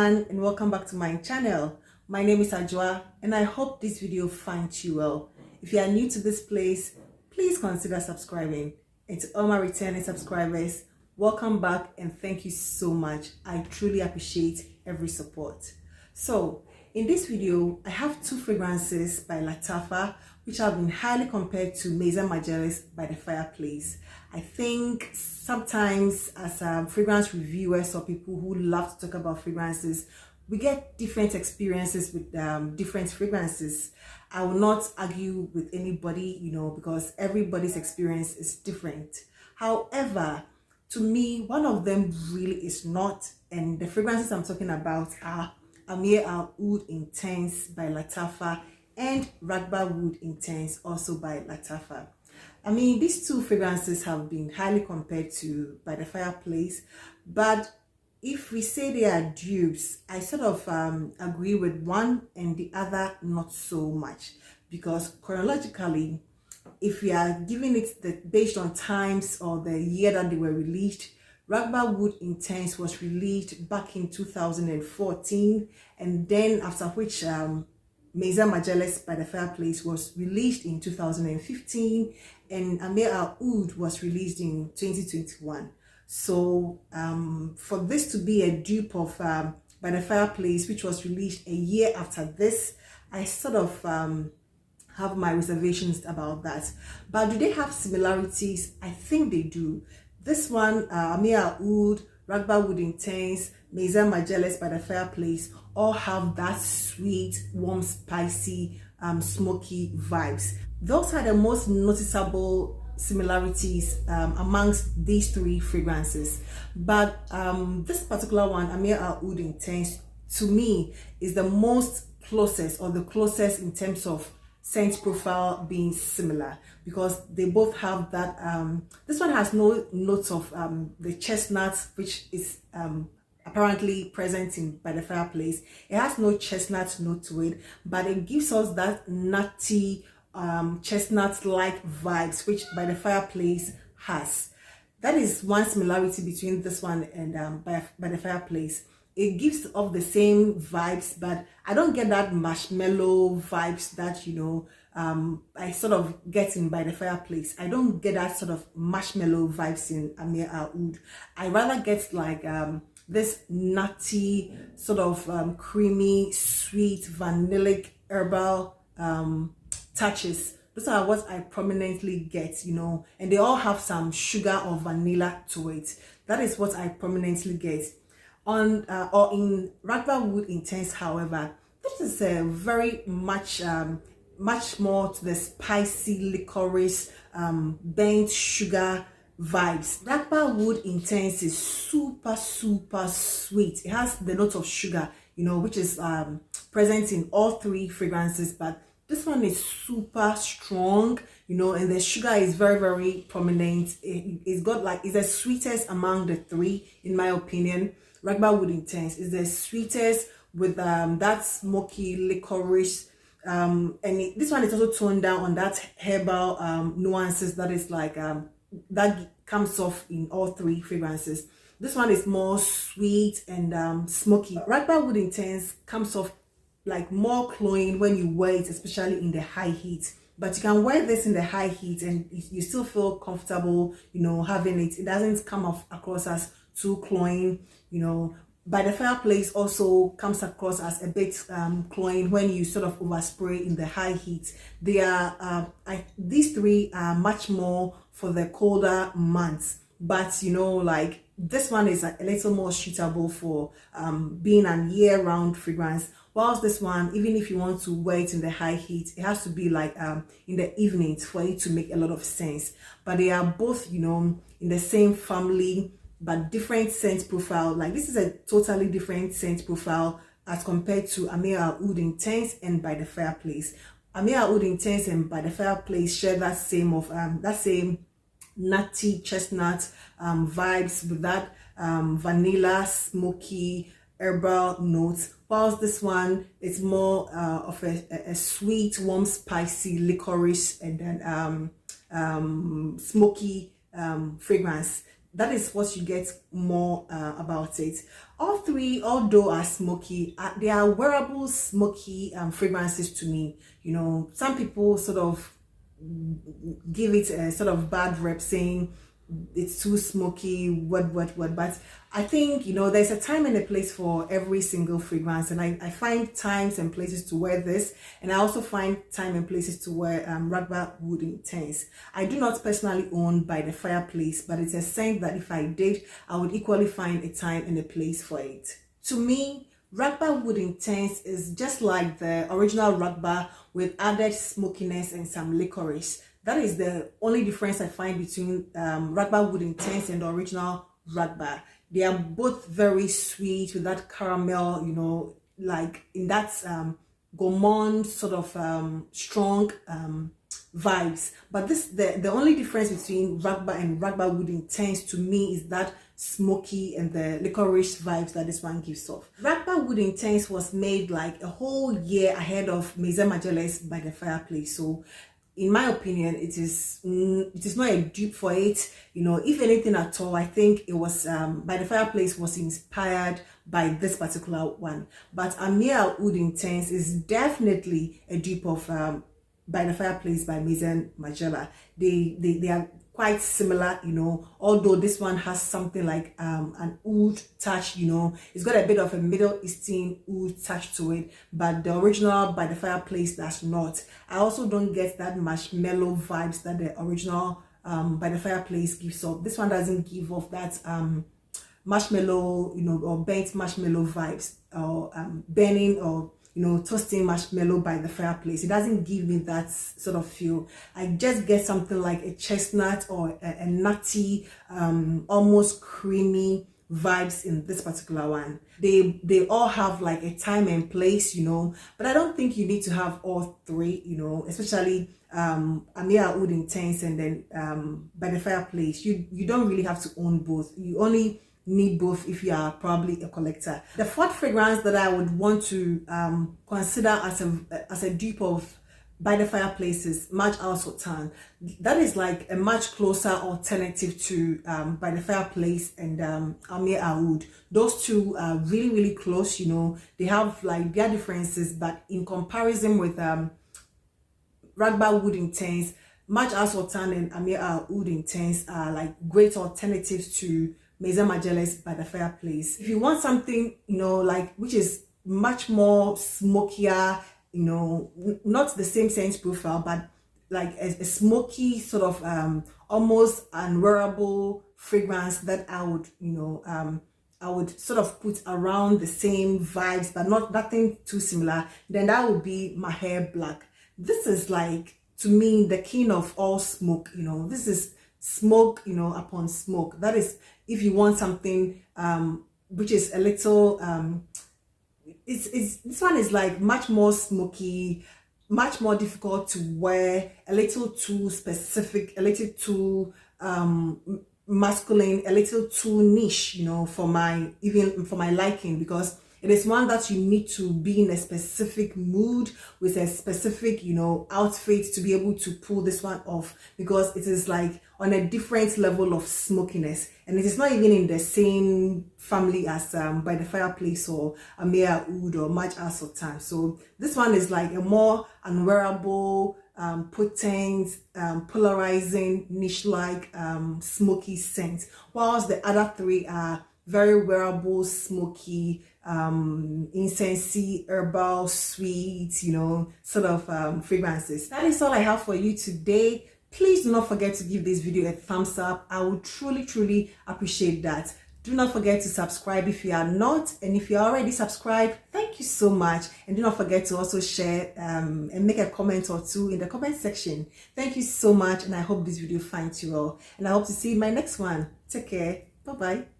everyone, and welcome back to my channel. My name is Ajwa and I hope this video finds you well. If you are new to this place, please consider subscribing. And to all my returning subscribers, welcome back and thank you so much. I truly appreciate every support. So in this video, I have two fragrances by Latafa which have been highly compared to Madjal's By the Fireplace. I think sometimes as fragrance reviewers or people who love to talk about fragrances, we get different experiences with different fragrances. I will not argue with anybody, because everybody's experience is different. However, to me, one of them really is not, and the fragrances I'm talking about are Ameer Al Oudh Intense by Latafa and Ragbah Wood Intense also by Latafa. I mean, these two fragrances have been highly compared to By the Fireplace, but if we say they are dupes, I sort of agree with one and the other not so much, because chronologically, if we are giving it based on times or the year that they were released, Ragbah Wood Intense was released back in 2014, and then after which Madjal's By the Fireplace was released in 2015, and Ameer Al Oudh was released in 2021. So for this to be a dupe of By the Fireplace, which was released a year after this, I sort of have my reservations about that. But do they have similarities? I think they do. This one, Ameer Al Oudh, Ragbah Wood Intense, Madjal's By the Fireplace, all have that sweet, warm, spicy, smoky vibes. Those are the most noticeable similarities amongst these three fragrances. But this particular one, Ameer Al Oudh Intense, to me is the most closest, or the closest in terms of scent profile being similar, because they both have that this one has no notes of the chestnut, which is apparently present in By the Fireplace. It has no chestnut note to it, but it gives us that nutty chestnut like vibes which By the Fireplace has. That is one similarity between this one and By the Fireplace. It gives off the same vibes, but I don't get that marshmallow vibes that I sort of get in By the Fireplace. I don't get that sort of marshmallow vibes in Ameer Al Oudh. I rather get like this nutty sort of creamy, sweet, vanillic, herbal touches. Those are what I prominently get, and they all have some sugar or vanilla to it. That is what I prominently get. On or in Ragbah Wood Intense, however, this is a very much more to the spicy licorice, burnt sugar vibes. Ragbah Wood Intense is super sweet. It has the note of sugar, which is present in all three fragrances, but this one is super strong, and the sugar is very prominent. It's the sweetest among the three, in my opinion. Ragbah Wood Intense is the sweetest with that smoky licorice, and this one is also toned down on that herbal nuances that is like that comes off in all three fragrances. This one is more sweet and smoky. Ragbah Wood Intense comes off like more cloying when you wear it, especially in the high heat. But you can wear this in the high heat and you still feel comfortable, having it. It doesn't come off across as too cloying, By the Fireplace also comes across as a bit cloying when you sort of overspray in the high heat. They are these three are much more for the colder months, but like this one is a little more suitable for being an year-round fragrance, whilst this one, even if you want to wear it in the high heat, it has to be like in the evenings for it to make a lot of sense. But they are both in the same family but different scent profile. Like this is a totally different scent profile as compared to Ameer Al Oudh Intense and By the Fireplace. Ameer Al Oudh Intense and By the Fireplace share that same nutty chestnut vibes with that vanilla, smoky, herbal notes, whilst this one is more of a sweet, warm, spicy licorice and then smoky fragrance. that is what you get more about it. All three, although are smoky, they are wearable smoky fragrances to me. You know, some people sort of give it a sort of bad rep, saying it's too smoky, what, but I think, you know, there's a time and a place for every single fragrance, and I find times and places to wear this, and I also find time and places to wear Ragbah Wood Intense. I do not personally own By the Fireplace, but it's a scent that if I did, I would equally find a time and a place for it. To me, Ragbah Wood Intense is just like the original Ragbah with added smokiness and some licorice. That is the only difference I find between Ragbah Wood Intense and the original Ragbah. They are both very sweet with that caramel, you know, like in that gourmand sort of strong vibes. But the only difference between Ragbah and Ragbah Wood Intense to me is that smoky and the licorice vibes that this one gives off. Ragbah Wood Intense was made like a whole year ahead of Madjal's By the Fireplace. So in my opinion, it is not a dupe for it. You know, if anything at all, I think it was By the Fireplace was inspired by this particular one. But Ameer Al Oudh Intense is definitely a dupe of By the Fireplace by Madjal. They are quite similar, you know, although this one has something like an oud touch, you know, it's got a bit of a Middle Eastern oud touch to it, but the original By the Fireplace does not. I also don't get that marshmallow vibes that the original By the Fireplace gives off. This one doesn't give off that marshmallow, you know, or burnt marshmallow vibes, or burning or, you know, toasting marshmallow by the fireplace. It doesn't give me that sort of feel. I just get something like a chestnut or a nutty, almost creamy vibes in this particular one. They all have like a time and place, you know, but I don't think you need to have all three, you know, especially Ameer Al Oudh Intense and then By the Fireplace. You don't really have to own both. You only need both if you are probably a collector. The fourth fragrance that I would want to consider as a dupe of By the Fireplace is Madjal Sultan. That is like a much closer alternative to By the Fireplace and Ameer Al Oudh. Those two are really close, you know. They have like their differences, but in comparison with Ragbah Wood Intense, Madjal Sultan and Ameer Al Oudh Intense are like great alternatives to Madjal's By the Fireplace. If you want something, you know, like which is much more smokier, you know, not the same scent profile, but like a smoky sort of almost unwearable fragrance that I would, you know, I would sort of put around the same vibes, but nothing too similar, then that would be Maahir Black. This is like, to me, the king of all smoke, you know. This is smoke, you know, upon smoke. That is, if you want something which is a little this one is like much more smoky, much more difficult to wear, a little too specific, a little too masculine, a little too niche, you know, for my liking, because it is one that you need to be in a specific mood with a specific, you know, outfit to be able to pull this one off, because it is like on a different level of smokiness, and it is not even in the same family as By the Fireplace or Ameer Al Oudh or Madjal Sultan. So this one is like a more unwearable, potent, polarizing, niche-like smoky scent, whilst the other three are very wearable, smoky, incensey, herbal, sweet, you know, sort of fragrances. That is all I have for you today. Please do not forget to give this video a thumbs up. I would truly appreciate that. Do not forget to subscribe if you are not, and if you are already subscribed, thank you so much. And do not forget to also share and make a comment or two in the comment section. Thank you so much, and I hope this video finds you all, and I hope to see you in my next one. Take care. Bye bye.